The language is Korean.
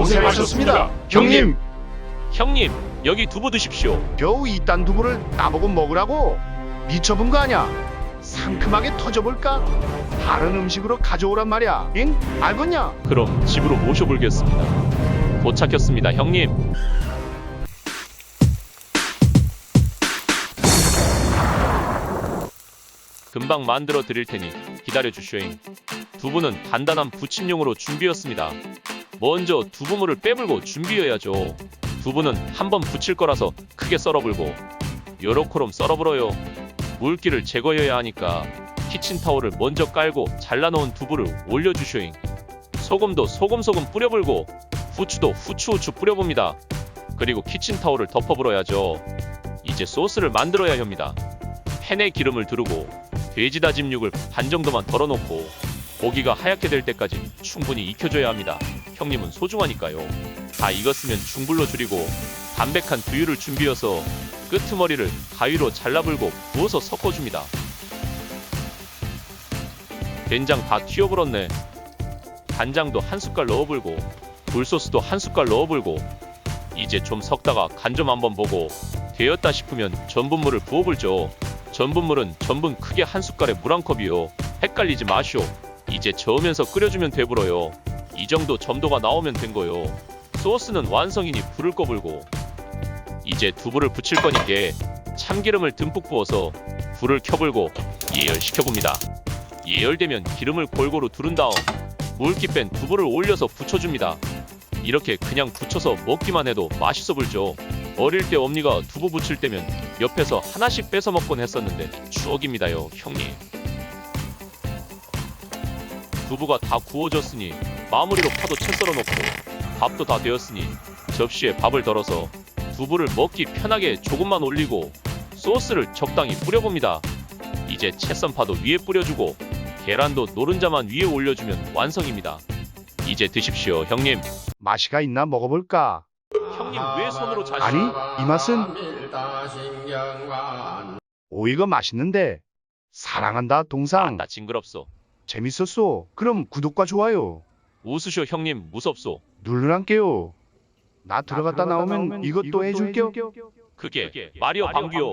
고생하셨습니다, 형님. 형님, 여기 두부 드십시오. 겨우 이딴 두부를 나보고 먹으라고? 미쳐본 거 아냐? 상큼하게 터져볼까? 다른 음식으로 가져오란 말이야. 응? 알겠냐? 그럼 집으로 모셔볼겠습니다. 도착했습니다, 형님. 금방 만들어 드릴 테니 기다려 주쇼잉. 두부는 간단한 부침용으로 준비했습니다. 먼저 두부물을 빼불고 준비해야죠. 두부는 한번 부칠 거라서 크게 썰어불고 요렇게럼 썰어불어요. 물기를 제거해야 하니까 키친타올을 먼저 깔고 잘라놓은 두부를 올려주쇼잉. 소금도 소금소금 뿌려불고 후추도 후추 뿌려봅니다. 그리고 키친타올을 덮어불어야죠. 이제 소스를 만들어야 합니다. 팬에 기름을 두르고 돼지 다짐 육을 반 정도만 덜어놓고 고기가 하얗게 될 때까지 충분히 익혀줘야 합니다. 형님은 소중하니까요. 다 익었으면 중불로 줄이고 담백한 두유를 준비해서 끄트머리를 가위로 잘라불고 부어서 섞어줍니다. 된장 다 튀어불었네. 간장도 한 숟갈 넣어불고 굴소스도 한 숟갈 넣어불고 이제 좀 섞다가 간 좀 한번 보고 되었다 싶으면 전분물을 부어불죠. 전분물은 전분 크게 한 숟갈에 물 한 컵이요. 헷갈리지 마시오. 이제 저으면서 끓여주면 되불어요. 이 정도 점도가 나오면 된 거요. 소스는 완성이니 불을 꺼불고 이제 두부를 부칠 거니까 참기름을 듬뿍 부어서 불을 켜불고 예열시켜봅니다. 예열되면 기름을 골고루 두른 다음 물기 뺀 두부를 올려서 부쳐줍니다. 이렇게 그냥 부쳐서 먹기만 해도 맛있어 불죠. 어릴 때 엄니가 두부 부칠 때면 옆에서 하나씩 뺏어 먹곤 했었는데 추억입니다요, 형님. 두부가 다 구워졌으니 마무리로 파도 채 썰어놓고 밥도 다 되었으니 접시에 밥을 덜어서 두부를 먹기 편하게 조금만 올리고 소스를 적당히 뿌려봅니다. 이제 채 썬 파도 위에 뿌려주고 계란도 노른자만 위에 올려주면 완성입니다. 이제 드십시오, 형님. 맛이가 있나 먹어볼까? 형님 왜 손으로 자시? 아니, 이 맛은 오이가 맛있는데. 사랑한다, 동상. 나 징그럽소. 재밌었어. 그럼 구독과 좋아요 웃으쇼, 형님 무섭소. 누르란게요. 나 들어갔다 나오면 이것도 해줄게요. 그게 마리오 방귀요.